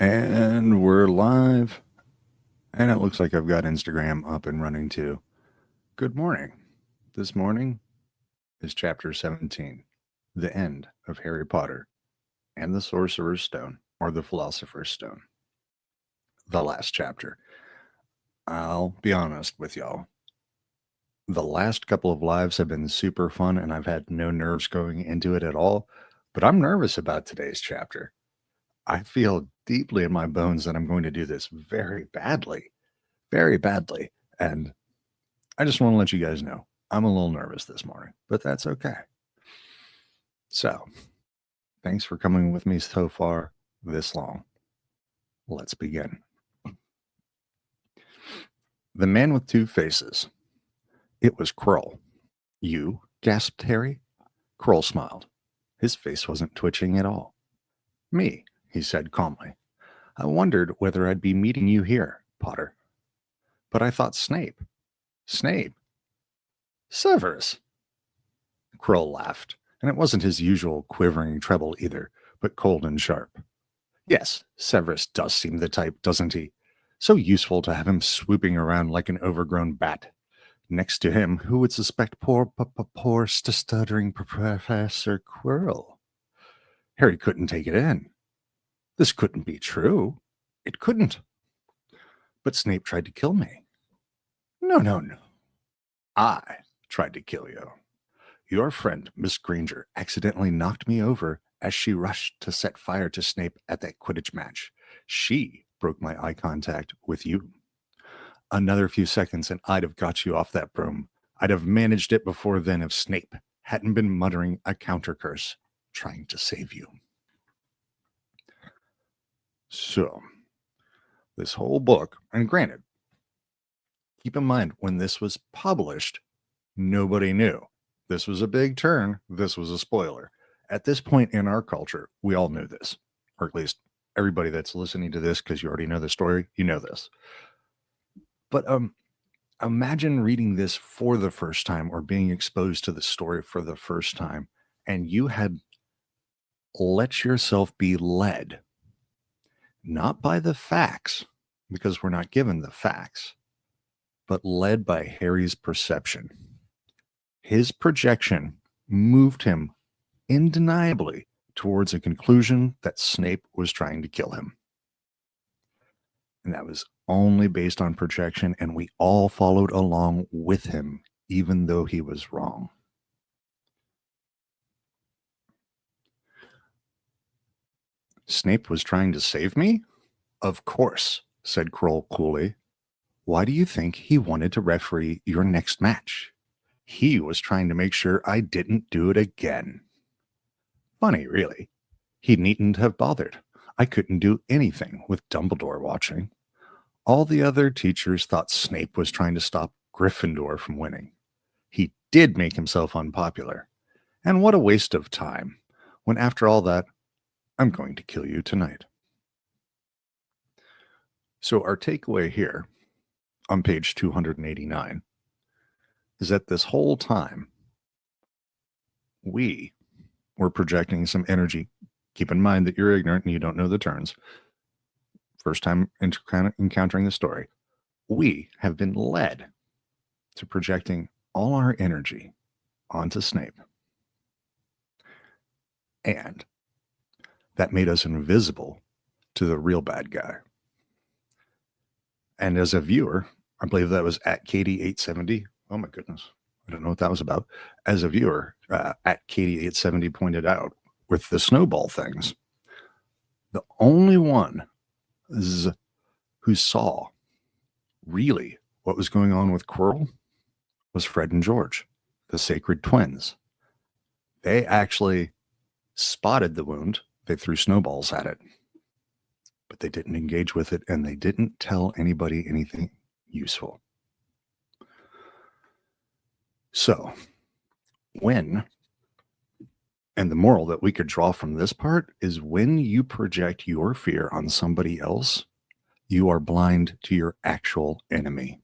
And we're live. And it looks like I've got Instagram up and running too. Good morning. This morning is chapter 17, the end of Harry Potter and the Sorcerer's Stone, or the Philosopher's Stone. The last chapter. I'll be honest with y'all. The last couple of lives have been super fun and I've had no nerves going into it at all, but I'm nervous about today's chapter. I feel deeply in my bones that I'm going to do this very badly. And I just want to let you guys know I'm a little nervous this morning, but that's okay. So, thanks for coming with me so far this long. Let's begin. The Man with Two Faces. It was Kroll. You? Gasped Harry. Kroll smiled. His face wasn't twitching at all. Me, he said calmly. I wondered whether I'd be meeting you here, Potter. But I thought Snape. Snape? Severus. Kroll laughed, and it wasn't his usual quivering treble either, but cold and sharp. Yes, Severus does seem the type, doesn't he? So useful to have him swooping around like an overgrown bat. Next to him, who would suspect poor stuttering Professor Quirrell? Harry couldn't take it in. This couldn't be true. It couldn't. But Snape tried to kill me. No. I tried to kill you. Your friend, Miss Granger, accidentally knocked me over as she rushed to set fire to Snape at that Quidditch match. She broke my eye contact with you. Another few seconds and I'd have got you off that broom. I'd have managed it before then if Snape hadn't been muttering a counter curse, trying to save you. So, this whole book, and granted, keep in mind when this was published, nobody knew. This was a big turn. This was a spoiler. At this point in our culture, we all knew this, or at least everybody that's listening to this, because you already know the story, you know this. But imagine reading this for the first time or being exposed to the story for the first time, and you had let yourself be led, not by the facts, because we're not given the facts, but led by Harry's perception. His projection moved him undeniably towards a conclusion that Snape was trying to kill him. And that was only based on projection, and we all followed along with him, even though he was wrong. Snape was trying to save me? Of course, said Kroll coolly. Why do you think he wanted to referee your next match? He was trying to make sure I didn't do it again. Funny, really. He needn't have bothered. I couldn't do anything with Dumbledore watching. All the other teachers thought Snape was trying to stop Gryffindor from winning. He did make himself unpopular. And what a waste of time, when after all that, I'm going to kill you tonight. So our takeaway here, on page 289, is that this whole time, we were projecting some energy. Keep in mind that you're ignorant and you don't know the turns. First time encountering the story. We have been led to projecting all our energy onto Snape. And that made us invisible to the real bad guy. And as a viewer, I believe that was at Katie870. Oh my goodness. I don't know what that was about. As a viewer, at Katie870 pointed out with the snowball things, the only one who saw really what was going on with Quirrell was Fred and George, the sacred twins. They actually spotted the wound. They threw snowballs at it, but they didn't engage with it, and they didn't tell anybody anything useful. So, and the moral that we could draw from this part is when you project your fear on somebody else, you are blind to your actual enemy.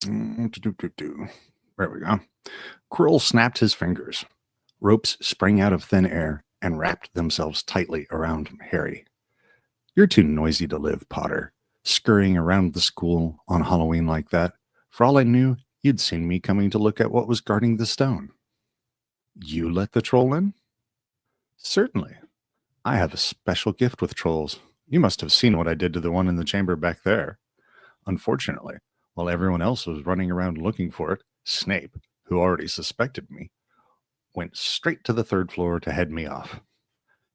There we go. Quirrell snapped his fingers. Ropes sprang out of thin air, and wrapped themselves tightly around Harry. You're too noisy to live, Potter, scurrying around the school on Halloween like that. For all I knew, you'd seen me coming to look at what was guarding the stone. You let the troll in? Certainly. I have a special gift with trolls. You must have seen what I did to the one in the chamber back there. Unfortunately, while everyone else was running around looking for it, Snape, who already suspected me, went straight to the third floor to head me off.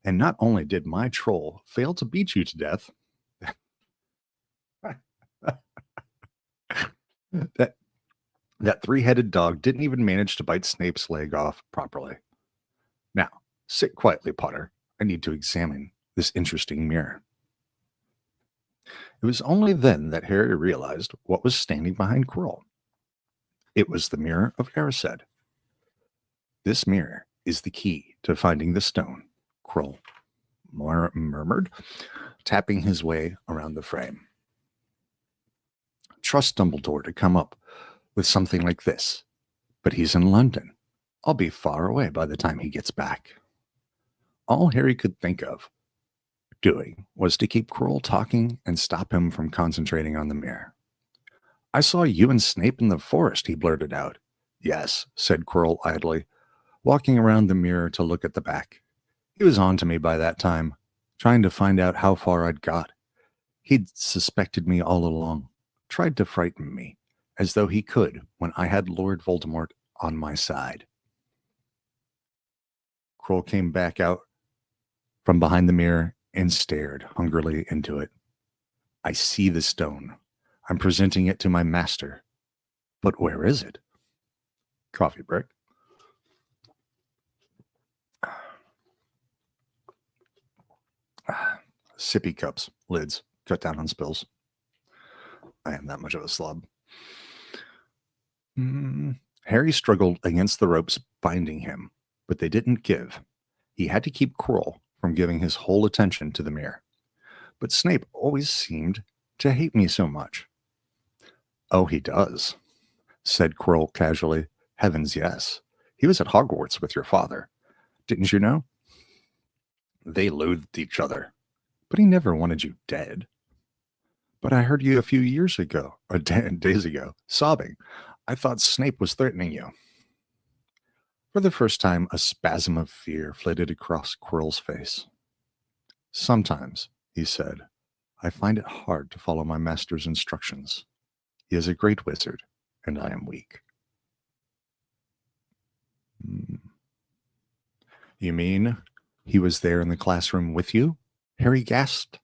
And not only did my troll fail to beat you to death, that three-headed dog didn't even manage to bite Snape's leg off properly. Now, sit quietly, Potter. I need to examine this interesting mirror. It was only then that Harry realized what was standing behind Quirrell. It was the mirror of Erised. This mirror is the key to finding the stone, Quirrell murmured, tapping his way around the frame. Trust Dumbledore to come up with something like this, but he's in London. I'll be far away by the time he gets back. All Harry could think of doing was to keep Quirrell talking and stop him from concentrating on the mirror. I saw you and Snape in the forest, he blurted out. Yes, said Quirrell idly, walking around the mirror to look at the back. He was on to me by that time, trying to find out how far I'd got. He'd suspected me all along, tried to frighten me, as though he could when I had Lord Voldemort on my side. Quirrell came back out from behind the mirror and stared hungrily into it. I see the stone. I'm presenting it to my master. But where is it? Coffee break. Sippy cups, lids, cut down on spills. I am that much of a slob. Harry struggled against the ropes binding him, but they didn't give. He had to keep Quirrell from giving his whole attention to the mirror. But Snape always seemed to hate me so much. Oh, he does, said Quirrell casually. Heavens, yes. He was at Hogwarts with your father. Didn't you know? They loathed each other, but he never wanted you dead. But I heard you a few years ago, or days ago, sobbing. I thought Snape was threatening you. For the first time, a spasm of fear flitted across Quirrell's face. Sometimes, he said, I find it hard to follow my master's instructions. He is a great wizard, and I am weak. You mean he was there in the classroom with you? Harry gasped.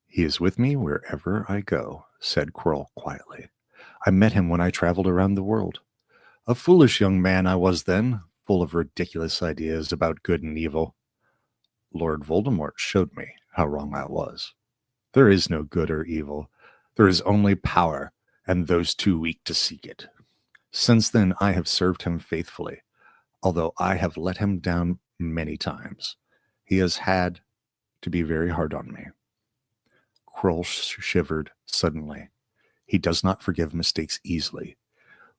He is with me wherever I go, said Quirrell quietly. I met him when I traveled around the world. A foolish young man I was then, full of ridiculous ideas about good and evil. Lord Voldemort showed me how wrong I was. There is no good or evil. There is only power, and those too weak to seek it. Since then, I have served him faithfully, although I have let him down many times. He has had to be very hard on me. Quirrell shivered suddenly. He does not forgive mistakes easily.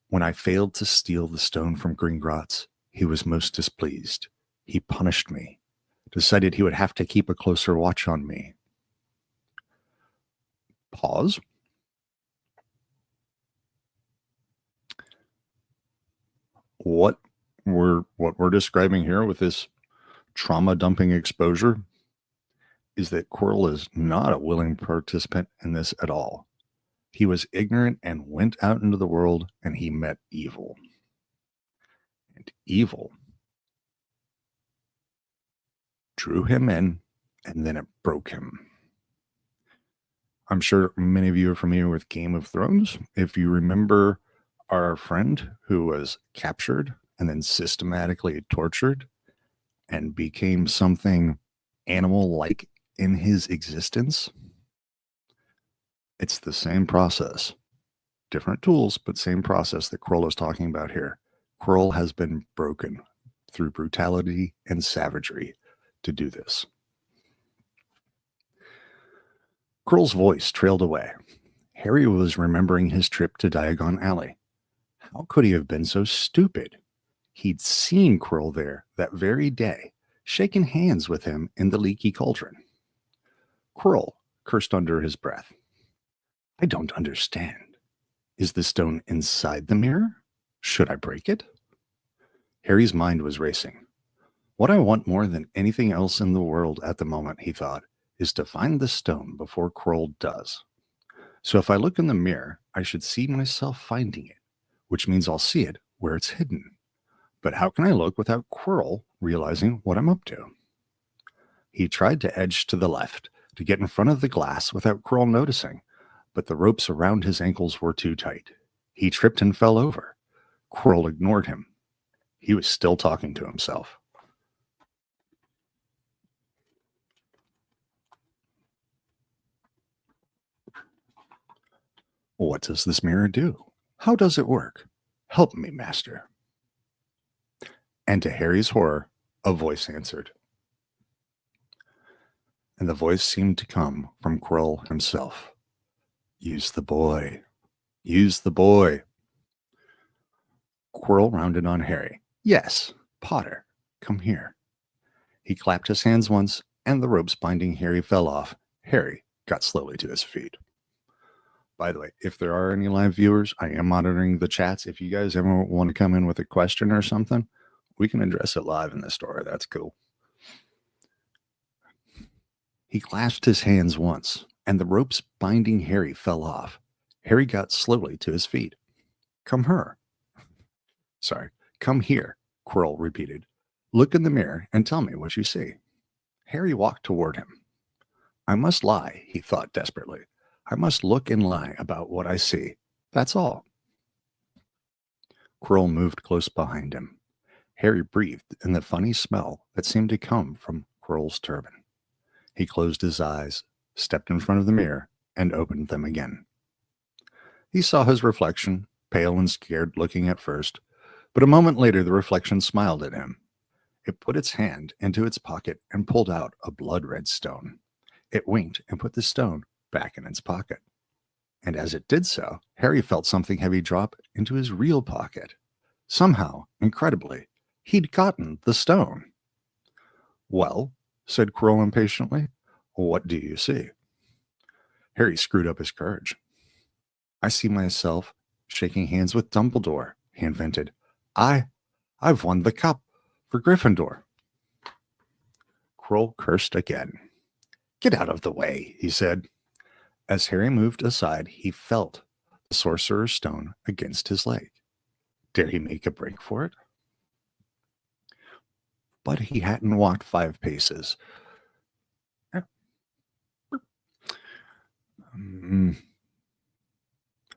When I failed to steal the stone from Gringotts, he was most displeased. He punished me, decided he would have to keep a closer watch on me. Pause. What we're describing here with this trauma dumping exposure is that Quirrell is not a willing participant in this at all. He was ignorant and went out into the world and he met evil. And evil drew him in and then it broke him. I'm sure many of you are familiar with Game of Thrones. If you remember our friend who was captured and then systematically tortured and became something animal-like in his existence, it's the same process. Different tools, but same process that Quirrell is talking about here. Quirrell has been broken through brutality and savagery to do this. Quirrell's voice trailed away. Harry was remembering his trip to Diagon Alley. How could he have been so stupid? He'd seen Quirrell there that very day, shaken hands with him in the leaky cauldron. Quirrell cursed under his breath. I don't understand. Is the stone inside the mirror? Should I break it? Harry's mind was racing. What I want more than anything else in the world at the moment, he thought, is to find the stone before Quirrell does. So if I look in the mirror, I should see myself finding it, which means I'll see it where it's hidden. But how can I look without Quirrell realizing what I'm up to? He tried to edge to the left, to get in front of the glass without Quirrell noticing, but the ropes around his ankles were too tight. He tripped and fell over. Quirrell ignored him. He was still talking to himself. What does this mirror do? How does it work? Help me, master. And to Harry's horror, a voice answered. And the voice seemed to come from Quirrell himself. Use the boy. Use the boy. Quirrell rounded on Harry. Yes, Potter, come here. He clapped his hands once, and the ropes binding Harry fell off. Harry got slowly to his feet. By the way, if there are any live viewers, I am monitoring the chats. If you guys ever want to come in with a question or something, we can address it live in the story. That's cool. He clasped his hands once, and the ropes binding Harry fell off. Harry got slowly to his feet. Come here. Come here, Quirrell repeated. Look in the mirror and tell me what you see. Harry walked toward him. I must lie, he thought desperately. I must look and lie about what I see. That's all. Quirrell moved close behind him. Harry breathed in the funny smell that seemed to come from Quirrell's turban. He closed his eyes, stepped in front of the mirror, and opened them again. He saw his reflection, pale and scared looking at first, but a moment later the reflection smiled at him. It put its hand into its pocket and pulled out a blood-red stone. It winked and put the stone back in its pocket. And as it did so, Harry felt something heavy drop into his real pocket. Somehow, incredibly, he'd gotten the stone. Well, said Quirrell impatiently, what do you see? Harry screwed up his courage. I see myself shaking hands with Dumbledore, he invented. I've won the cup for Gryffindor. Quirrell cursed again. Get out of the way, he said. As Harry moved aside, he felt the Sorcerer's stone against his leg. Dare he make a break for it? But he hadn't walked 5 paces.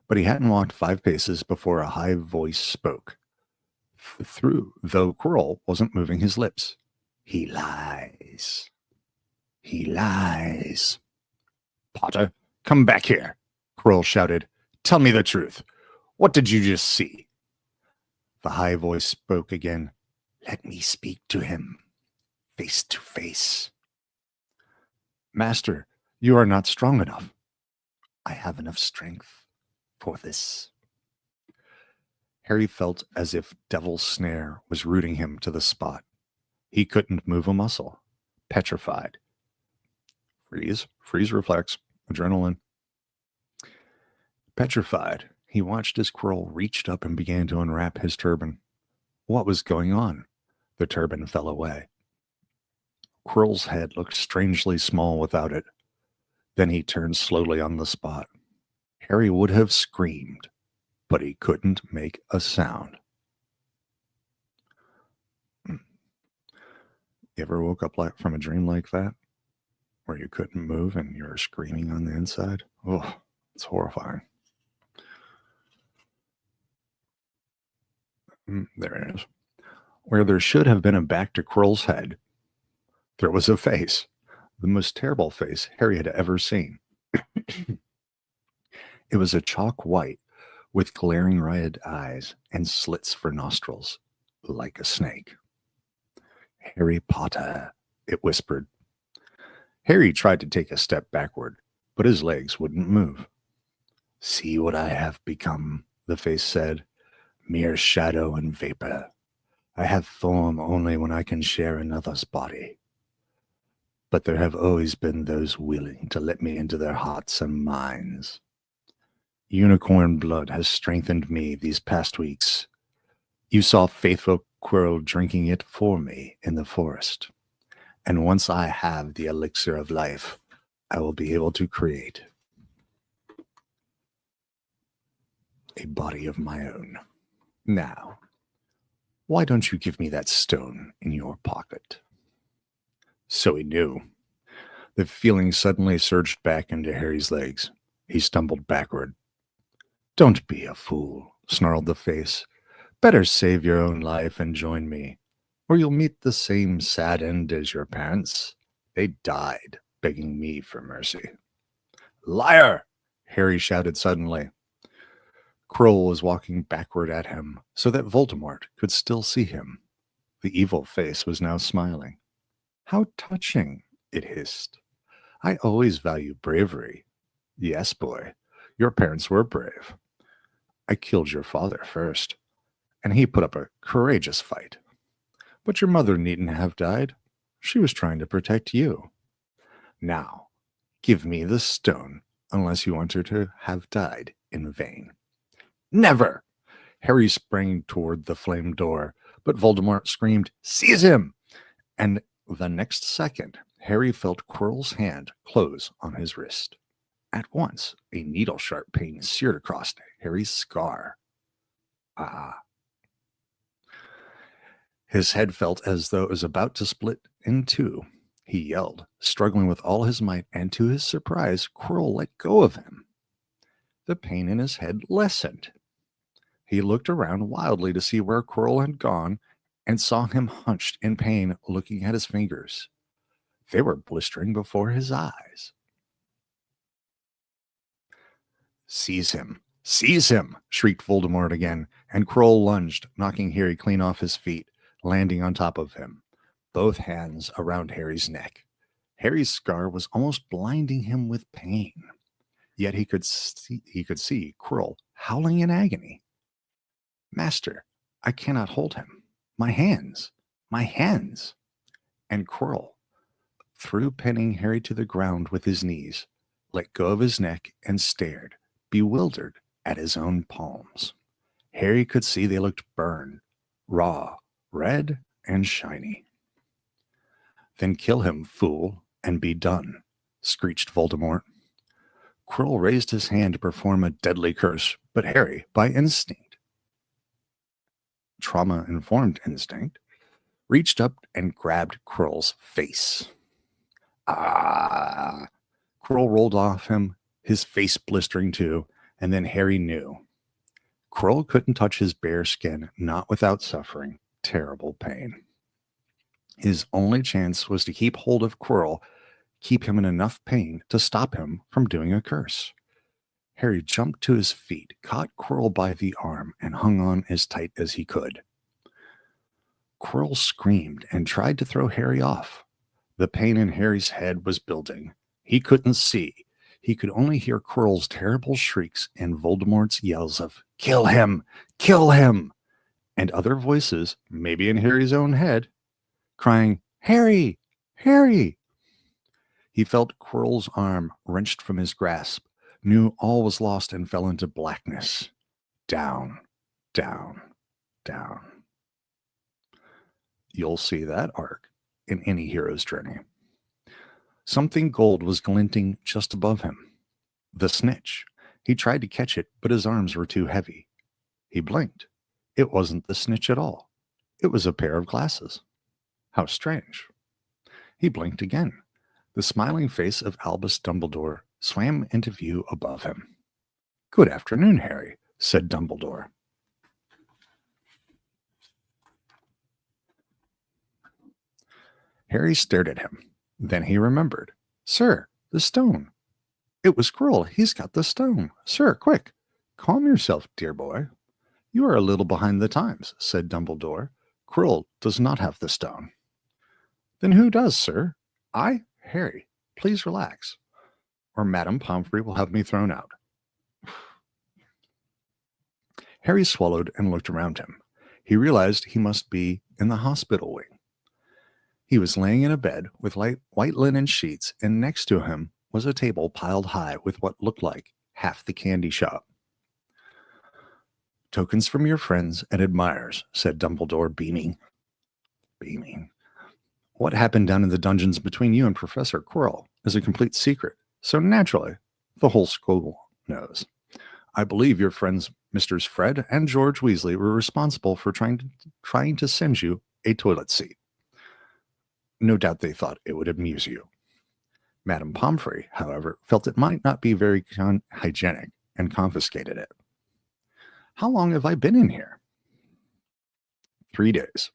But he hadn't walked 5 paces before a high voice spoke. Though Quirrell wasn't moving his lips. He lies. He lies. Potter, come back here, Quirrell shouted. Tell me the truth. What did you just see? The high voice spoke again. Let me speak to him, face to face. Master, you are not strong enough. I have enough strength for this. Harry felt as if Devil's Snare was rooting him to the spot. He couldn't move a muscle. Petrified. Freeze reflex. Adrenaline. Petrified, he watched as Quirrell reached up and began to unwrap his turban. What was going on? The turban fell away. Quirrell's head looked strangely small without it. Then he turned slowly on the spot. Harry would have screamed, but he couldn't make a sound. You ever woke up from a dream like that? Where you couldn't move and you were screaming on the inside? Oh, it's horrifying. There it is. Where there should have been a back to Quirrell's head, there was a face. The most terrible face Harry had ever seen. It was a chalk white with glaring red eyes and slits for nostrils, like a snake. Harry Potter, it whispered. Harry tried to take a step backward, but his legs wouldn't move. See what I have become, the face said. Mere shadow and vapor. I have form only when I can share another's body. But there have always been those willing to let me into their hearts and minds. Unicorn blood has strengthened me these past weeks. You saw faithful Quirrell drinking it for me in the forest. And once I have the elixir of life, I will be able to create a body of my own. Now, why don't you give me that stone in your pocket? So he knew. The feeling suddenly surged back into Harry's legs. He stumbled backward. Don't be a fool, snarled the face. Better save your own life and join me, or you'll meet the same sad end as your parents. They died begging me for mercy. Liar! Harry shouted suddenly. Quirrell was walking backward at him so that Voldemort could still see him. The evil face was now smiling. How touching, it hissed. I always value bravery. Yes, boy, your parents were brave. I killed your father first, and he put up a courageous fight. But your mother needn't have died. She was trying to protect you. Now, give me the stone, unless you want her to have died in vain. Never! Harry sprang toward the flame door, but Voldemort screamed, Seize him! And the next second, Harry felt Quirrell's hand close on his wrist. At once, a needle-sharp pain seared across Harry's scar. Ah. His head felt as though it was about to split in two. He yelled, struggling with all his might, and to his surprise, Quirrell let go of him. The pain in his head lessened. He looked around wildly to see where Quirrell had gone and saw him hunched in pain looking at his fingers. They were blistering before his eyes. Seize him! Seize him! Shrieked Voldemort again, and Quirrell lunged, knocking Harry clean off his feet, landing on top of him, both hands around Harry's neck. Harry's scar was almost blinding him with pain, yet he could see Quirrell howling in agony. Master, I cannot hold him. My hands! My hands! And Quirrell, through pinning Harry to the ground with his knees, let go of his neck and stared, bewildered, at his own palms. Harry could see they looked burned, raw, red, and shiny. Then kill him, fool, and be done, screeched Voldemort. Quirrell raised his hand to perform a deadly curse, but Harry, by instinct, trauma-informed instinct, reached up and grabbed Quirrell's face. Ah! Quirrell rolled off him, his face blistering too, and then Harry knew. Quirrell couldn't touch his bare skin, not without suffering terrible pain. His only chance was to keep hold of Quirrell, keep him in enough pain to stop him from doing a curse. Harry jumped to his feet, caught Quirrell by the arm, and hung on as tight as he could. Quirrell screamed and tried to throw Harry off. The pain in Harry's head was building. He couldn't see. He could only hear Quirrell's terrible shrieks and Voldemort's yells of, Kill him! Kill him! And other voices, maybe in Harry's own head, crying, Harry! Harry! He felt Quirrell's arm wrenched from his grasp, knew all was lost, and fell into blackness. Down, down, down. You'll see that arc in any hero's journey. Something gold was glinting just above him. The snitch. He tried to catch it, but his arms were too heavy. He blinked. It wasn't the snitch at all. It was a pair of glasses. How strange. He blinked again. The smiling face of Albus Dumbledore swam into view above him. Good afternoon, Harry, said Dumbledore. Harry stared at him. Then he remembered. Sir, the stone. It was Quirrell. He's got the stone. Sir, quick. Calm yourself, dear boy. You are a little behind the times, said Dumbledore. Quirrell does not have the stone. Then who does, sir? I, Harry. Please relax, or Madame Pomfrey will have me thrown out. Harry swallowed and looked around him. he realized he must be in the hospital wing. He was laying in a bed with white linen sheets, and next to him was a table piled high with what looked like half the candy shop. "Tokens from your friends and admirers," said Dumbledore, beaming. Beaming. "What happened down in the dungeons between you and Professor Quirrell is a complete secret, so naturally, the whole school knows. I believe your friends Misters Fred and George Weasley were responsible for trying to send you a toilet seat. No doubt they thought it would amuse you. Madame Pomfrey, however, felt it might not be very hygienic and confiscated it. How long have I been in here?" 3 days.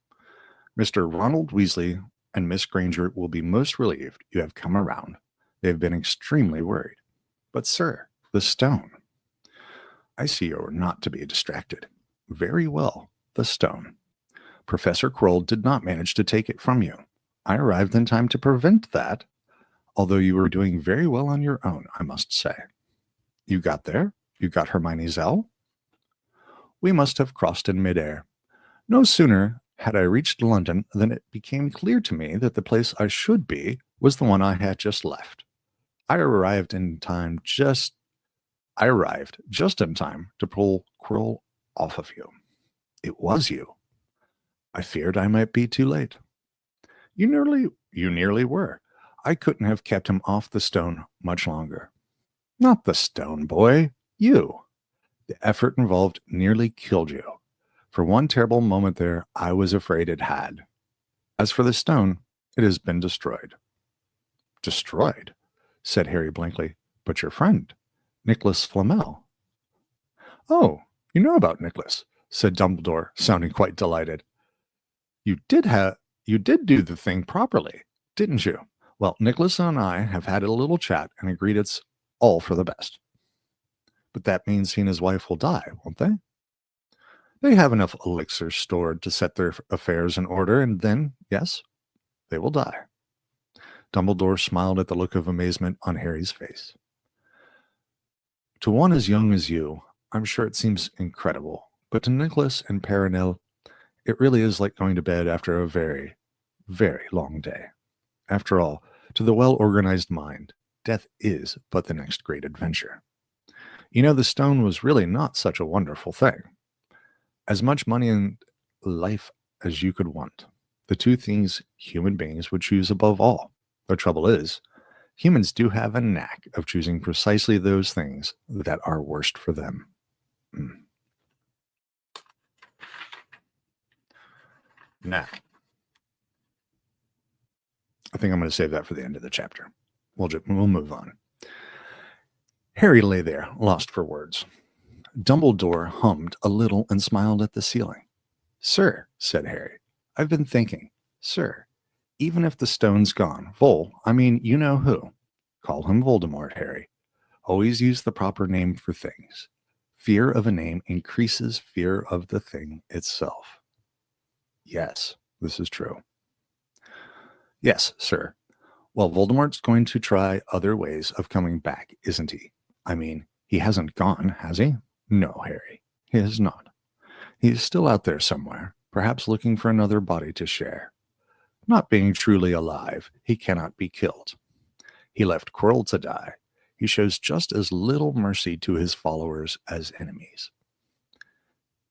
Mr. Ronald Weasley and Miss Granger will be most relieved you have come around. They have been extremely worried. But, sir, the stone. I see you are not to be distracted. Very well, the stone. Professor Quirrell did not manage to take it from you. I arrived in time to prevent that, although you were doing very well on your own, I must say. You got there? You got Hermione's owl? We must have crossed in midair. No sooner had I reached London than it became clear to me that the place I should be was the one I had just left. I arrived just in time to pull Quirrell off of you. It was you. I feared I might be too late. You nearly were. I couldn't have kept him off the stone much longer. Not the stone, boy. You. The effort involved nearly killed you. For one terrible moment there, I was afraid it had. As for the stone, it has been destroyed." "Destroyed?" said Harry blankly. "But your friend, Nicholas Flamel." "Oh, you know about Nicholas," said Dumbledore, sounding quite delighted. You did do the thing properly, didn't you? Well, Nicholas and I have had a little chat and agreed it's all for the best." "But that means he and his wife will die, won't they?" "They have enough elixir stored to set their affairs in order, and then, yes, they will die." Dumbledore smiled at the look of amazement on Harry's face. "To one as young as you, I'm sure it seems incredible, but to Nicholas and Perenelle, it really is like going to bed after a very, very long day. After all, to the well-organized mind, death is but the next great adventure. You know, the stone was really not such a wonderful thing. As much money and life as you could want. The two things human beings would choose above all. The trouble is, humans do have a knack of choosing precisely those things that are worst for them." Now, I think I'm going to save that for the end of the chapter. We'll move on. Harry lay there, lost for words. Dumbledore hummed a little and smiled at the ceiling. "Sir," said Harry, "I've been thinking. Sir, even if the stone's gone, you know who. Call him Voldemort, Harry. Always use the proper name for things. Fear of a name increases fear of the thing itself." "Yes, this is true." "Yes, sir. Well, Voldemort's going to try other ways of coming back, isn't he? He hasn't gone, has he?" "No, Harry, he has not. He is still out there somewhere, perhaps looking for another body to share. Not being truly alive, he cannot be killed. He left Quirrell to die. He shows just as little mercy to his followers as enemies.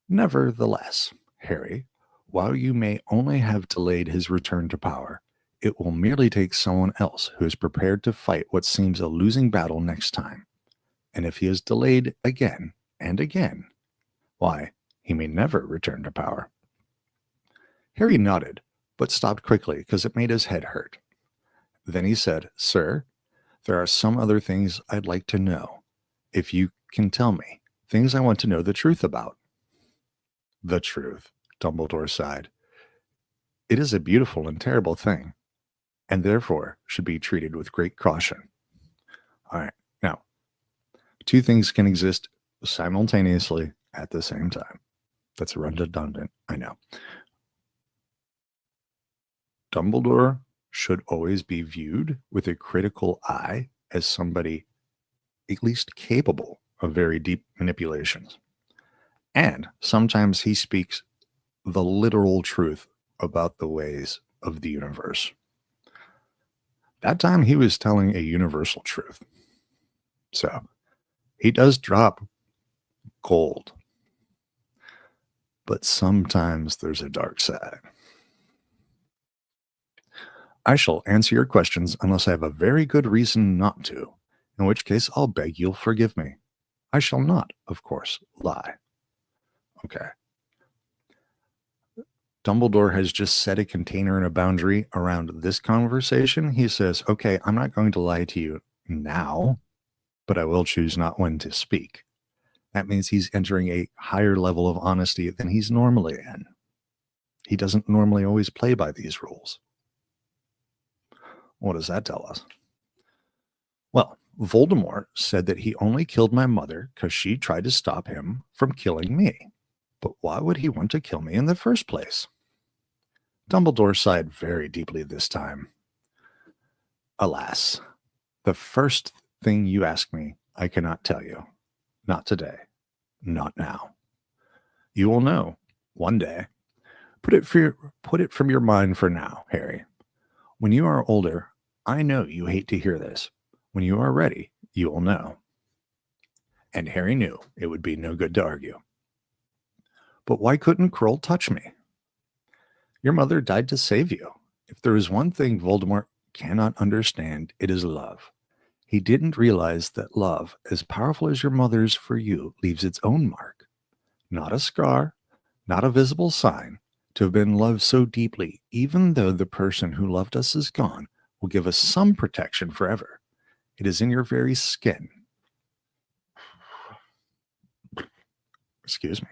Nevertheless, Harry, while you may only have delayed his return to power, it will merely take someone else who is prepared to fight what seems a losing battle next time. And if he is delayed again and again, why, he may never return to power." Harry nodded, but stopped quickly because it made his head hurt. Then he said, "Sir, there are some other things I'd like to know. If you can tell me, things I want to know the truth about." "The truth," Dumbledore sighed. "It is a beautiful and terrible thing, and therefore should be treated with great caution." All right, now, two things can exist simultaneously at the same time. That's redundant, I know. Dumbledore should always be viewed with a critical eye as somebody at least capable of very deep manipulations. And sometimes he speaks the literal truth about the ways of the universe. That time he was telling a universal truth. So he does drop gold, but sometimes there's a dark side. I shall answer your questions unless I have a very good reason not to, in which case I'll beg you'll forgive me. I shall not, of course, lie. Okay. Dumbledore has just set a container and a boundary around this conversation. He says, okay, I'm not going to lie to you now, but I will choose not when to speak. That means he's entering a higher level of honesty than he's normally in. He doesn't normally always play by these rules. What does that tell us? Well, Voldemort said that he only killed my mother because she tried to stop him from killing me. But why would he want to kill me in the first place? Dumbledore sighed very deeply this time. Alas, the first thing you ask me, I cannot tell you. Not today. Not now. You will know one day. Put it from your mind for now, Harry. When you are older, I know you hate to hear this. When you are ready, you will know. And Harry knew it would be no good to argue. But why couldn't Quirrell touch me? Your mother died to save you. If there is one thing Voldemort cannot understand, it is love. He didn't realize that love, as powerful as your mother's for you, leaves its own mark. Not a scar, not a visible sign. To have been loved so deeply, even though the person who loved us is gone, will give us some protection forever. It is in your very skin. Excuse me.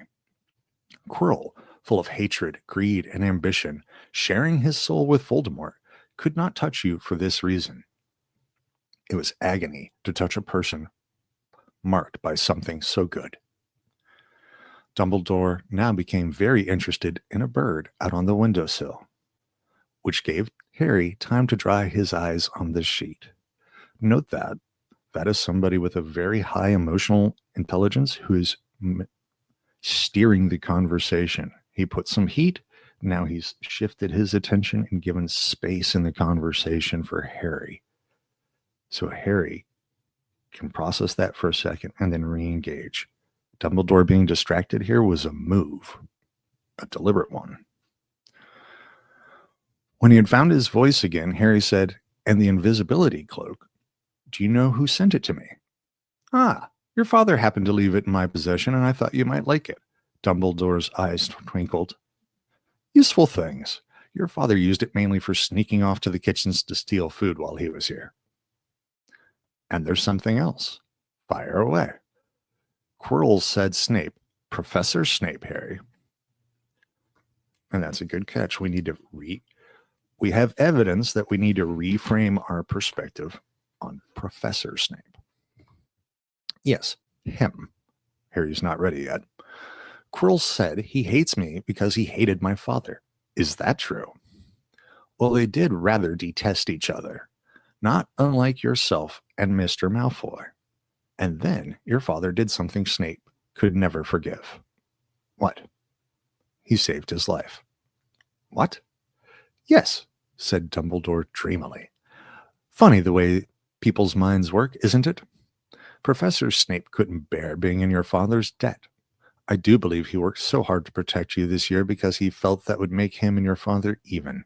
Quirrell, full of hatred, greed, and ambition, sharing his soul with Voldemort, could not touch you for this reason. It was agony to touch a person marked by something so good. Dumbledore now became very interested in a bird out on the windowsill, which gave Harry time to dry his eyes on this sheet. Note that is somebody with a very high emotional intelligence who is steering the conversation. He put some heat. Now he's shifted his attention and given space in the conversation for Harry. So Harry can process that for a second and then re-engage. Dumbledore being distracted here was a move, a deliberate one. When he had found his voice again, Harry said, "And the invisibility cloak, do you know who sent it to me?" "Ah, your father happened to leave it in my possession, and I thought you might like it." Dumbledore's eyes twinkled. "Useful things. Your father used it mainly for sneaking off to the kitchens to steal food while he was here." "And there's something else. Fire away." Quirrell said Snape. Professor Snape, Harry. And that's a good catch. We have evidence that we need to reframe our perspective on Professor Snape. Yes, him. Harry's not ready yet. Quirrell said he hates me because he hated my father. Is that true? Well, they did rather detest each other, not unlike yourself and Mr. Malfoy. And then your father did something Snape could never forgive. What? He saved his life. What? Yes, said Dumbledore dreamily. Funny the way people's minds work, isn't it? Professor Snape couldn't bear being in your father's debt. I do believe he worked so hard to protect you this year because he felt that would make him and your father even.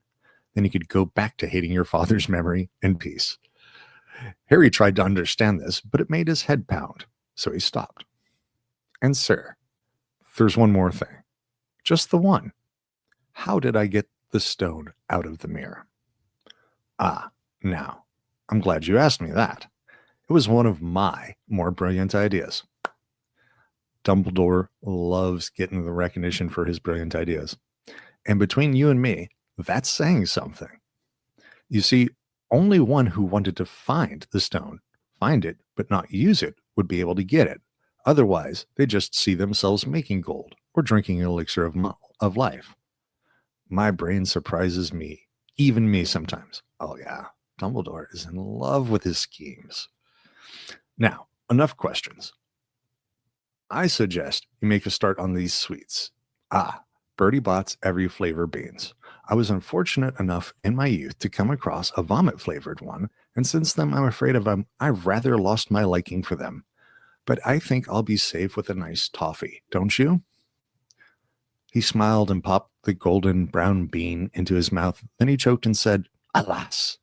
Then he could go back to hating your father's memory in peace. Harry tried to understand this, but it made his head pound, so he stopped. And sir, there's one more thing. Just the one. How did I get the stone out of the mirror? Ah, now, I'm glad you asked me that. It was one of my more brilliant ideas. Dumbledore loves getting the recognition for his brilliant ideas. And between you and me, that's saying something. You see, only one who wanted to find the stone, find it, but not use it, would be able to get it. Otherwise, they just see themselves making gold or drinking an elixir of life. My brain surprises me, even me sometimes. Oh yeah, Dumbledore is in love with his schemes. Now, enough questions. I suggest you make a start on these sweets. Ah, Bertie Bott's every flavor beans. I was unfortunate enough in my youth to come across a vomit flavored one, and since then I'm afraid of them. I've rather lost my liking for them. But I think I'll be safe with a nice toffee, don't you? He smiled and popped the golden brown bean into his mouth. Then he choked and said, Alas,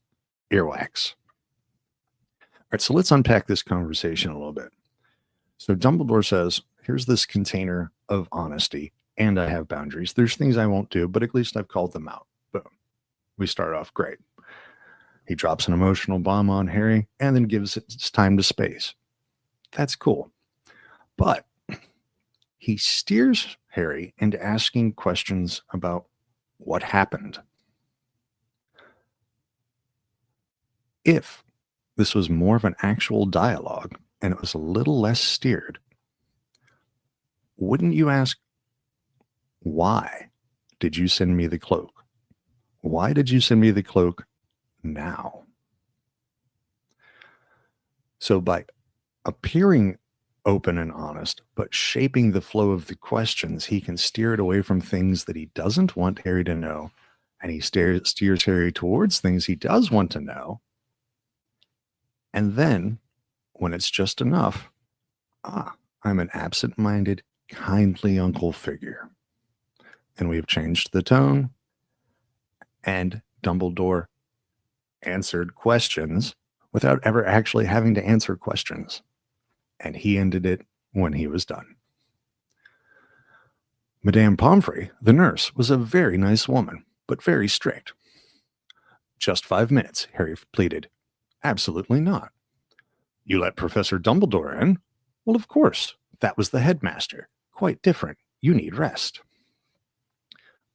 earwax. All right, so let's unpack this conversation a little bit. So Dumbledore says, here's this container of honesty, and I have boundaries. There's things I won't do, but at least I've called them out. Boom. We start off great. He drops an emotional bomb on Harry and then gives it time to space. That's cool. But he steers Harry into asking questions about what happened. If this was more of an actual dialogue and it was a little less steered, wouldn't you ask, why did you send me the cloak? Why did you send me the cloak now? So by appearing open and honest, but shaping the flow of the questions, he can steer it away from things that he doesn't want Harry to know, and he steers Harry towards things he does want to know. And then, when it's just enough, I'm an absent-minded, kindly uncle figure. And we've changed the tone, and Dumbledore answered questions without ever actually having to answer questions. And he ended it when he was done. Madame Pomfrey, the nurse, was a very nice woman, but very strict. Just 5 minutes, Harry pleaded. Absolutely not. You let Professor Dumbledore in? Well, of course. That was the headmaster. Quite different. You need rest.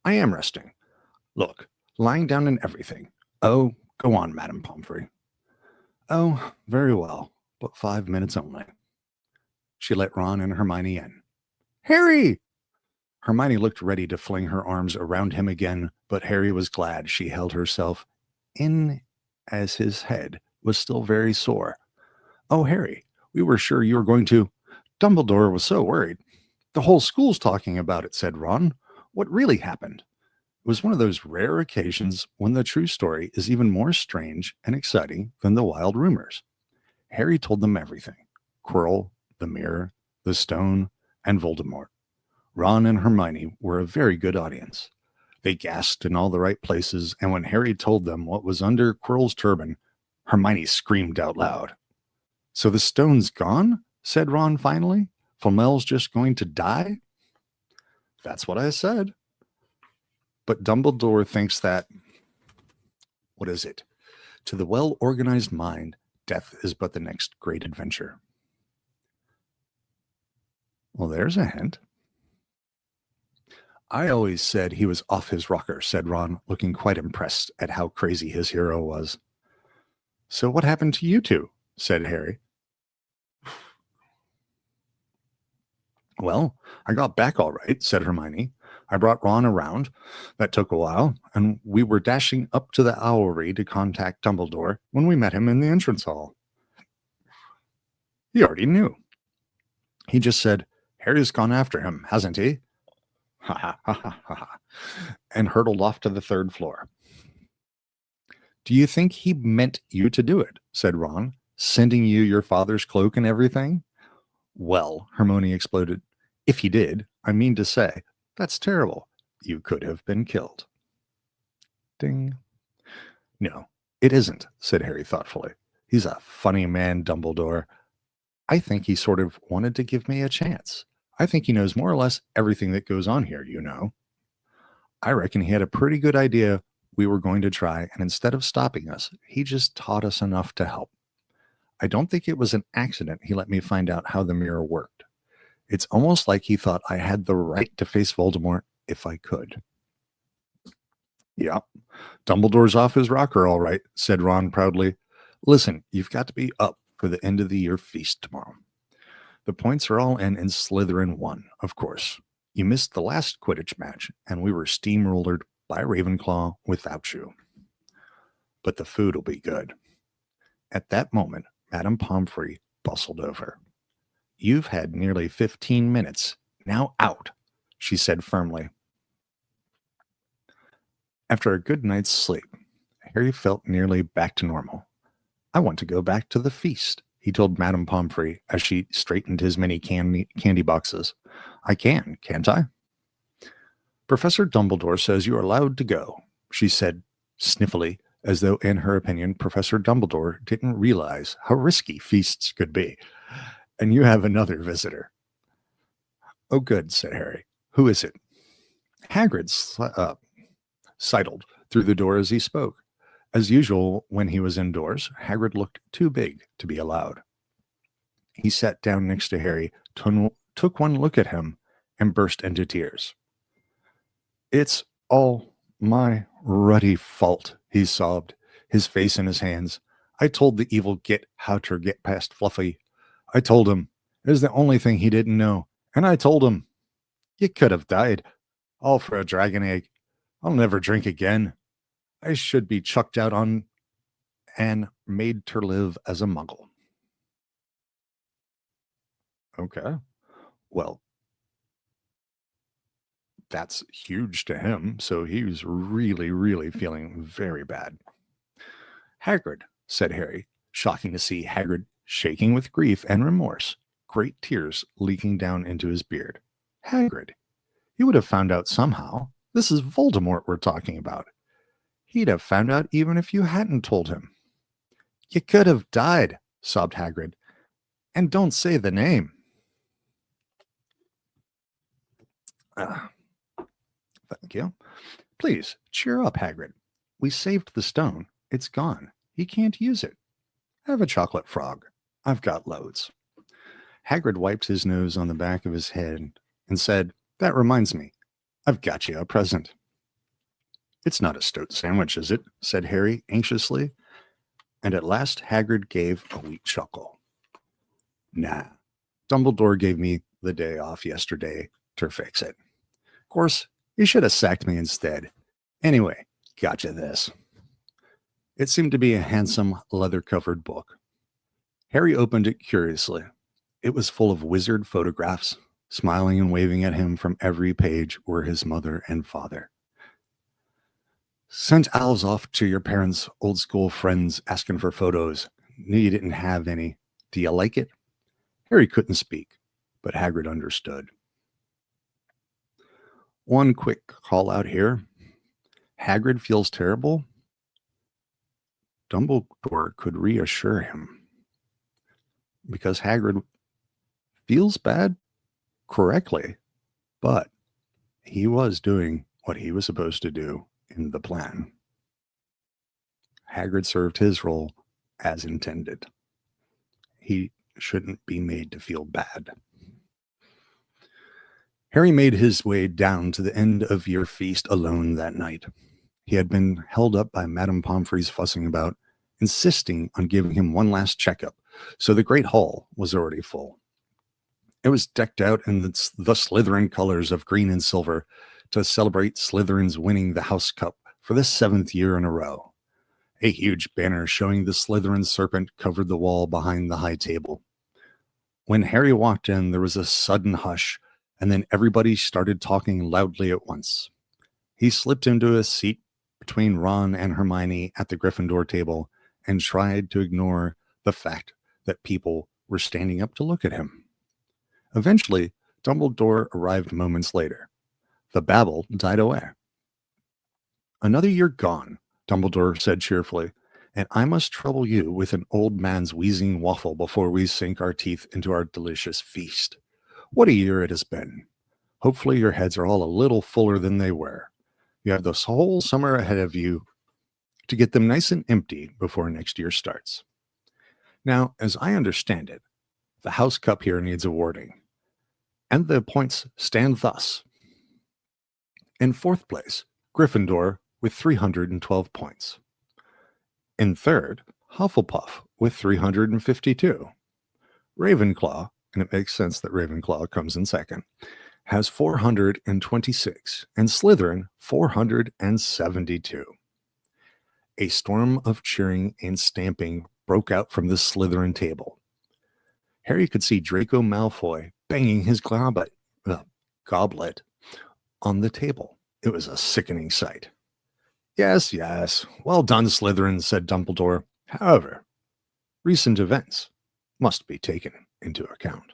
I am resting. Look, lying down and everything. Oh, go on, Madame Pomfrey. Oh, very well, but 5 minutes only. She let Ron and Hermione in. Harry! Hermione looked ready to fling her arms around him again, but Harry was glad she held herself in as his head was still very sore. Oh, Harry, we were sure you were going to. Dumbledore was so worried. The whole school's talking about it, said Ron. What really happened? It was one of those rare occasions when the true story is even more strange and exciting than the wild rumors. Harry told them everything. Quirrell, the mirror, the stone, and Voldemort. Ron and Hermione were a very good audience. They gasped in all the right places, and when Harry told them what was under Quirrell's turban, Hermione screamed out loud. So the stone's gone? Said Ron finally. Flamel's just going to die? That's what I said. But Dumbledore thinks that, what is it? To the well-organized mind, death is but the next great adventure. Well, there's a hint. I always said he was off his rocker, said Ron, looking quite impressed at how crazy his hero was. So what happened to you two? Said Harry. Well, I got back all right, said Hermione. I brought Ron around. That took a while, and we were dashing up to the Owlry to contact Dumbledore when we met him in the entrance hall. He already knew. He just said, Harry's gone after him, hasn't he? Ha ha ha ha ha, and hurtled off to the 3rd floor. Do you think he meant you to do it? Said Ron, sending you your father's cloak and everything? Well, Hermione exploded, if he did, I mean to say, that's terrible. You could have been killed. Ding. No, it isn't, said Harry thoughtfully. He's a funny man, Dumbledore. I think he sort of wanted to give me a chance. I think he knows more or less everything that goes on here, you know. I reckon he had a pretty good idea we were going to try, and instead of stopping us, he just taught us enough to help. I don't think it was an accident he let me find out how the mirror worked. It's almost like he thought I had the right to face Voldemort if I could. Yeah, Dumbledore's off his rocker, all right, said Ron proudly. Listen, you've got to be up for the end of the year feast tomorrow. The points are all in, and Slytherin won, of course. You missed the last Quidditch match, and we were steamrollered by Ravenclaw without you. But the food will be good. At that moment, Madame Pomfrey bustled over. You've had nearly 15 minutes. Now out, she said firmly. After a good night's sleep, Harry felt nearly back to normal. I want to go back to the feast, he told Madame Pomfrey as she straightened his many candy boxes. I can, can't I? Professor Dumbledore says you're allowed to go, she said sniffily, as though in her opinion Professor Dumbledore didn't realize how risky feasts could be. And you have another visitor. Oh, good, said Harry. Who is it? Hagrid sidled through the door as he spoke. As usual, when he was indoors, Hagrid looked too big to be allowed. He sat down next to Harry, took one look at him, and burst into tears. It's all my ruddy fault, he sobbed, his face in his hands. I told the evil git how to get past Fluffy. I told him. It was the only thing he didn't know. And I told him, you could have died. All for a dragon egg. I'll never drink again. I should be chucked out on and made to live as a muggle. Okay. Well, that's huge to him. So he was really, really feeling very bad. Hagrid, said Harry, shocking to see Hagrid shaking with grief and remorse, great tears leaking down into his beard. Hagrid, you would have found out somehow. This is Voldemort we're talking about. He'd have found out even if you hadn't told him. You could have died, sobbed Hagrid. And don't say the name. Thank you. Please, cheer up, Hagrid. We saved the stone. It's gone. He can't use it. Have a chocolate frog. I've got loads. Hagrid wiped his nose on the back of his head and said, That reminds me. I've got you a present. It's not a stoat sandwich, is it? Said Harry anxiously. And at last Hagrid gave a weak chuckle. Nah. Dumbledore gave me the day off yesterday to fix it. Of course, he should have sacked me instead. Anyway, gotcha this. It seemed to be a handsome, leather-covered book. Harry opened it curiously. It was full of wizard photographs. Smiling and waving at him from every page were his mother and father. Sent owls off to your parents' old-school friends asking for photos. Knew you didn't have any. Do you like it? Harry couldn't speak, but Hagrid understood. One quick call out here. Hagrid feels terrible. Dumbledore could reassure him. Because Hagrid feels bad correctly, but he was doing what he was supposed to do in the plan. Hagrid served his role as intended. He shouldn't be made to feel bad. Harry made his way down to the end-of-year feast alone that night. He had been held up by Madame Pomfrey's fussing about, insisting on giving him one last checkup, so the great hall was already full. It was decked out in the Slytherin colors of green and silver to celebrate Slytherin's winning the House Cup for the 7th year in a row. A huge banner showing the Slytherin serpent covered the wall behind the high table. When Harry walked in, there was a sudden hush, and then everybody started talking loudly at once. He slipped into a seat between Ron and Hermione at the Gryffindor table and tried to ignore the fact that people were standing up to look at him. Eventually, Dumbledore arrived moments later. The babble died away. Another year gone, Dumbledore said cheerfully, and I must trouble you with an old man's wheezing waffle before we sink our teeth into our delicious feast. What a year it has been. Hopefully your heads are all a little fuller than they were. You have this whole summer ahead of you to get them nice and empty before next year starts. Now, as I understand it, the House Cup here needs awarding, and the points stand thus. In 4th place, Gryffindor with 312 points. In 3rd, Hufflepuff with 352. Ravenclaw, and it makes sense that Ravenclaw comes in 2nd, has 426, and Slytherin 472. A storm of cheering and stamping broke out from the Slytherin table. Harry could see Draco Malfoy banging his goblet on the table. It was a sickening sight. Yes, yes. Well done, Slytherin, said Dumbledore. However, recent events must be taken into account.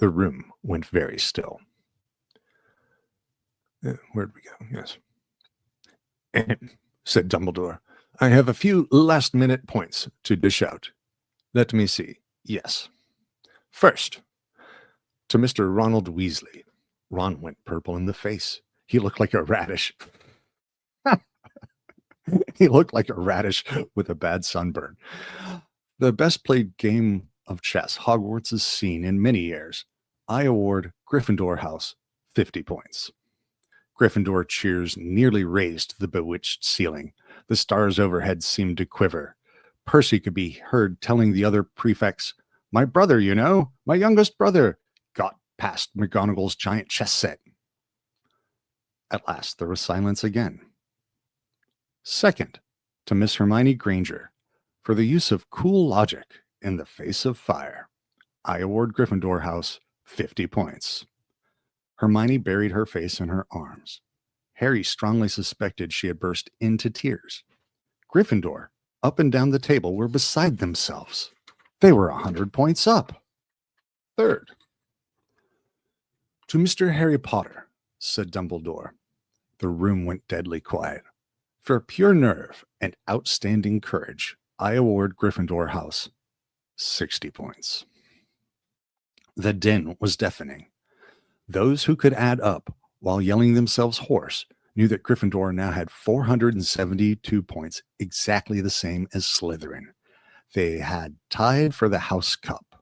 The room went very still. Where'd we go? Yes. Said Dumbledore. I have a few last-minute points to dish out. Let me see. Yes. First, to Mr. Ronald Weasley. Ron went purple in the face. He looked like a radish. He looked like a radish with a bad sunburn. The best played game of chess Hogwarts has seen in many years. I award Gryffindor House 50 points. Gryffindor cheers nearly raised the bewitched ceiling. The stars overhead seemed to quiver. Percy could be heard telling the other prefects, "My brother, you know, my youngest brother, got past McGonagall's giant chess set." At last, there was silence again. Second, to Miss Hermione Granger, for the use of cool logic in the face of fire. I award Gryffindor House 50 points. Hermione buried her face in her arms. Harry strongly suspected she had burst into tears. Gryffindor, up and down the table, were beside themselves. They were 100 points up. Third, to Mr. Harry Potter, said Dumbledore. The room went deadly quiet. For pure nerve and outstanding courage, I award Gryffindor House 60 points. The din was deafening. Those who could add up while yelling themselves hoarse knew that Gryffindor now had 472 points, exactly the same as Slytherin. They had tied for the House Cup.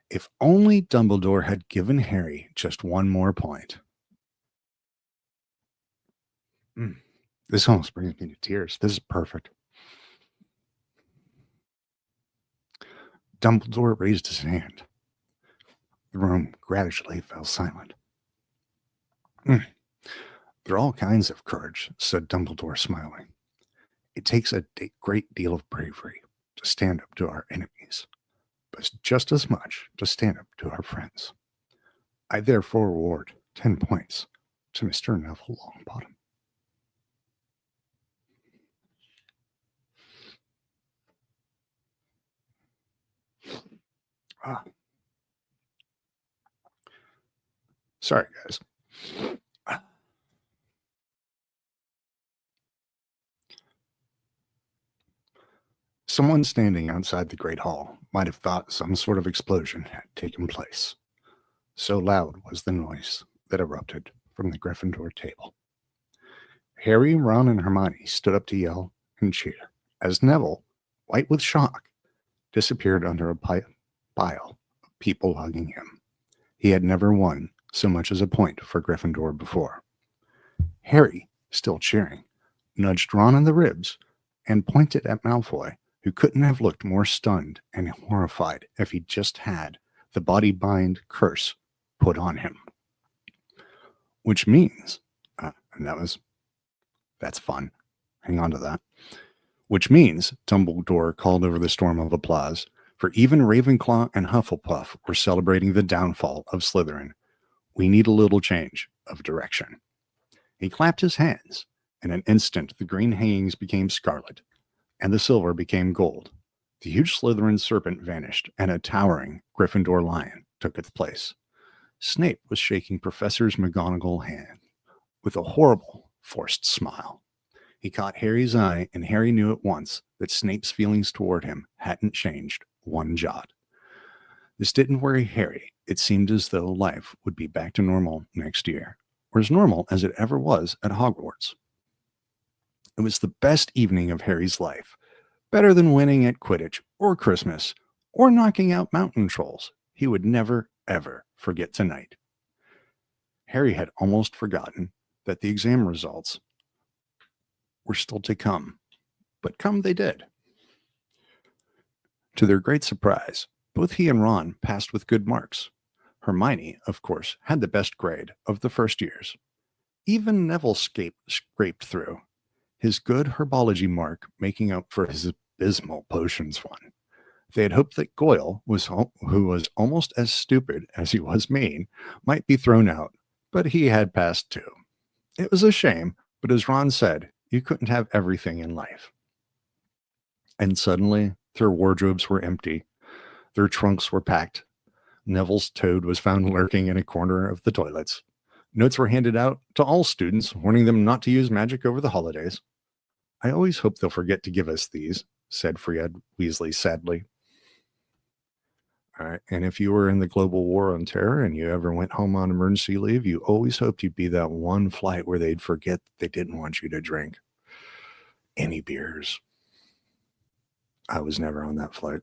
If only Dumbledore had given Harry just one more point. This almost brings me to tears. This is perfect. Dumbledore raised his hand. The room gradually fell silent. There are all kinds of courage, said Dumbledore, smiling. It takes a great deal of bravery to stand up to our enemies, but just as much to stand up to our friends. I therefore award 10 points to Mr. Neville Longbottom. Sorry, guys. Someone standing outside the Great Hall might have thought some sort of explosion had taken place. So loud was the noise that erupted from the Gryffindor table. Harry, Ron, and Hermione stood up to yell and cheer as Neville, white with shock, disappeared under a pile of people hugging him. He had never won so much as a point for Gryffindor before. Harry, still cheering, nudged Ron in the ribs and pointed at Malfoy, who couldn't have looked more stunned and horrified if he just had the body-bind curse put on him. Which means, that's fun. Hang on to that. Which means, Dumbledore called over the storm of applause, for even Ravenclaw and Hufflepuff were celebrating the downfall of Slytherin. We need a little change of direction. He clapped his hands. In an instant, the green hangings became scarlet, and the silver became gold. The huge Slytherin serpent vanished, and a towering Gryffindor lion took its place. Snape was shaking Professor McGonagall's hand with a horrible, forced smile. He caught Harry's eye, and Harry knew at once that Snape's feelings toward him hadn't changed one jot. This didn't worry Harry. It seemed as though life would be back to normal next year, or as normal as it ever was at Hogwarts. It was the best evening of Harry's life, better than winning at Quidditch or Christmas or knocking out mountain trolls. He would never, ever forget tonight. Harry had almost forgotten that the exam results were still to come, but come they did. To their great surprise, both he and Ron passed with good marks. Hermione, of course, had the best grade of the first years. Even Neville scraped through, his good herbology mark making up for his abysmal potions one. They had hoped that Goyle, who was almost as stupid as he was mean, might be thrown out, but he had passed too. It was a shame, But as Ron said, you couldn't have everything in life. And suddenly, their wardrobes were empty. Their trunks were packed. Neville's toad was found lurking in a corner of the toilets. Notes were handed out to all students, warning them not to use magic over the holidays. I always hope they'll forget to give us these, said Fred Weasley sadly. All right. And if you were in the global war on terror and you ever went home on emergency leave, you always hoped you'd be that one flight where they'd forget they didn't want you to drink any beers. I was never on that flight.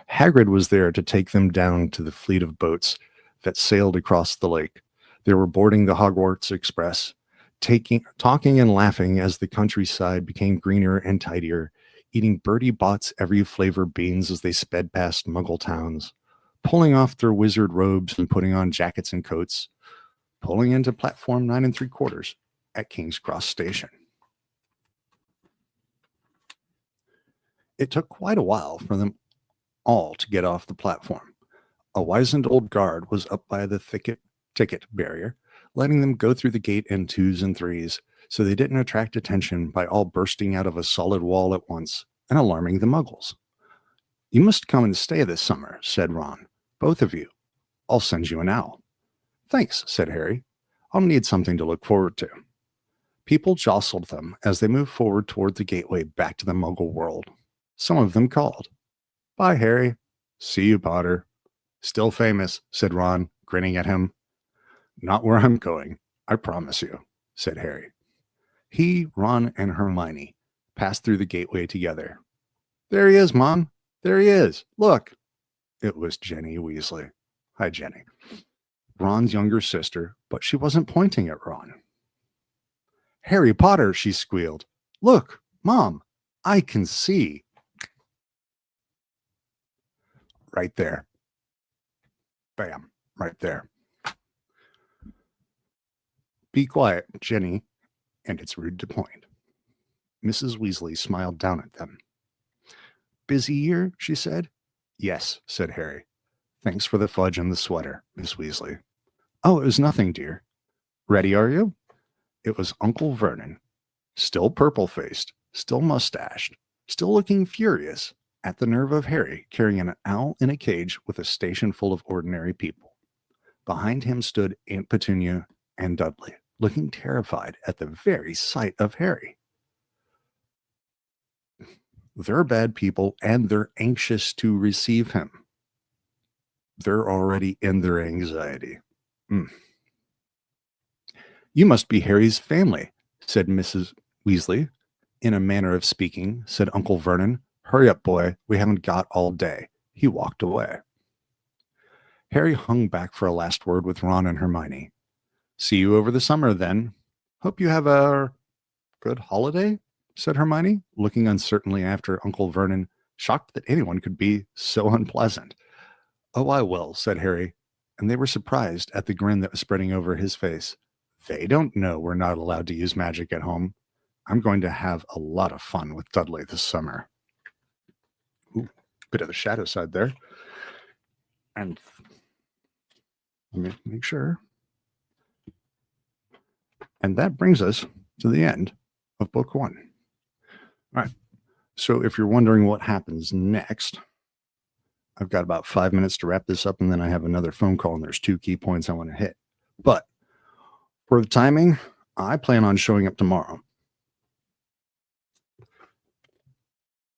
Hagrid was there to take them down to the fleet of boats that sailed across the lake. They were boarding the Hogwarts Express, talking and laughing as the countryside became greener and tidier, eating Bertie Bott's every flavor beans as they sped past Muggle towns, pulling off their wizard robes and putting on jackets and coats, pulling into platform 9 3/4 at King's Cross Station. It took quite a while for them all to get off the platform. A wizened old guard was up by the ticket barrier, letting them go through the gate in 2s and 3s, so they didn't attract attention by all bursting out of a solid wall at once and alarming the Muggles. You must come and stay this summer, said Ron. Both of you. I'll send you an owl. Thanks, said Harry. I'll need something to look forward to. People jostled them as they moved forward toward the gateway back to the Muggle world. Some of them called. Bye, Harry. See you, Potter. Still famous, said Ron, grinning at him. Not where I'm going, I promise you, said Harry. He, Ron, and Hermione passed through the gateway together. There he is, Mom. There he is. Look. It was Jenny Weasley. Hi, Jenny. Ron's younger sister, but she wasn't pointing at Ron. Harry Potter, she squealed. Look, Mom, I can see. Right there. Bam, right there. Be quiet, Jenny, and it's rude to point. Mrs. Weasley smiled down at them. Busy year, she said. Yes, said Harry. Thanks for the fudge and the sweater, Miss Weasley. Oh, it was nothing, dear. Ready, are you? It was Uncle Vernon, still purple-faced, still mustached, still looking furious, at the nerve of Harry carrying an owl in a cage with a station full of ordinary people. Behind him stood Aunt Petunia and Dudley, looking terrified at the very sight of Harry. They're bad people, and they're anxious to receive him. They're already in their anxiety. You must be Harry's family, said Mrs. Weasley. In a manner of speaking, said Uncle Vernon. Hurry up, boy. We haven't got all day. He walked away. Harry hung back for a last word with Ron and Hermione. See you over the summer, then. Hope you have a good holiday, said Hermione, looking uncertainly after Uncle Vernon, shocked that anyone could be so unpleasant. Oh, I will, said Harry, and they were surprised at the grin that was spreading over his face. They don't know we're not allowed to use magic at home. I'm going to have a lot of fun with Dudley this summer. Ooh, bit of the shadow side there. And let me make sure. And that brings us to the end of book 1. All right. So if you're wondering what happens next, I've got about 5 minutes to wrap this up, and then I have another phone call, and there's 2 key points I want to hit. But for the timing, I plan on showing up tomorrow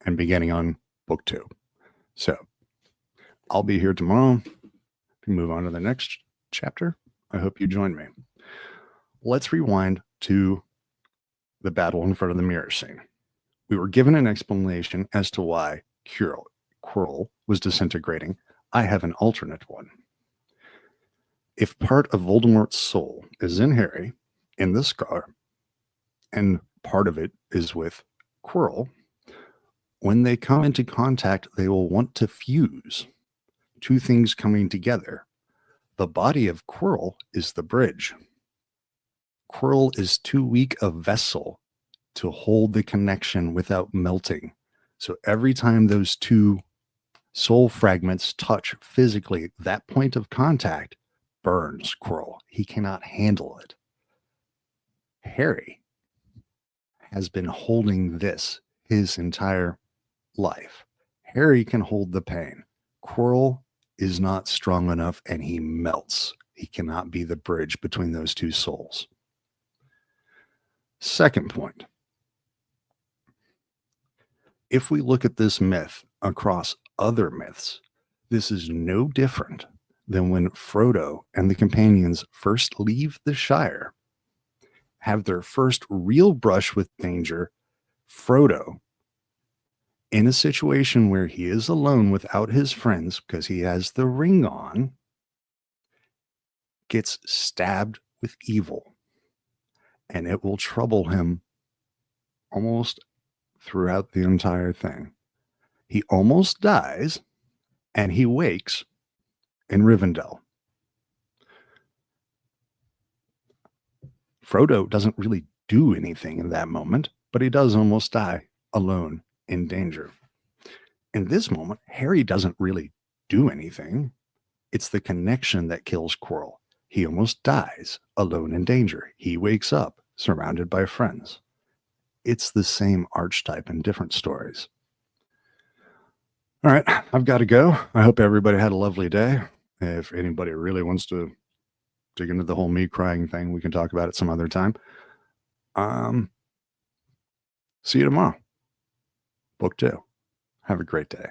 and beginning on book 2. So I'll be here tomorrow to move on to the next chapter. I hope you join me. Let's rewind to the battle in front of the mirror scene. We were given an explanation as to why Quirrell was disintegrating. I have an alternate one. If part of Voldemort's soul is in Harry, in the scar, and part of it is with Quirrell, when they come into contact, they will want to fuse. 2 things coming together. The body of Quirrell is the bridge. Quirrell is too weak a vessel to hold the connection without melting. So every time those 2 soul fragments touch physically, that point of contact burns Quirrell. He cannot handle it. Harry has been holding this his entire life. Harry can hold the pain. Quirrell is not strong enough and he melts. He cannot be the bridge between those two souls. Second point. If we look at this myth across other myths, this is no different than when Frodo and the companions first leave the Shire, have their first real brush with danger. Frodo, in a situation where he is alone without his friends because he has the ring on, gets stabbed with evil, and it will trouble him almost throughout the entire thing. He almost dies, and he wakes in Rivendell. Frodo doesn't really do anything in that moment, but he does almost die alone in danger. In this moment, Harry doesn't really do anything. It's the connection that kills Quirrell. He almost dies alone in danger. He wakes up surrounded by friends. It's the same archetype in different stories. All right, I've got to go. I hope everybody had a lovely day. If anybody really wants to dig into the whole me crying thing, we can talk about it some other time. See you tomorrow. Book 2. Have a great day.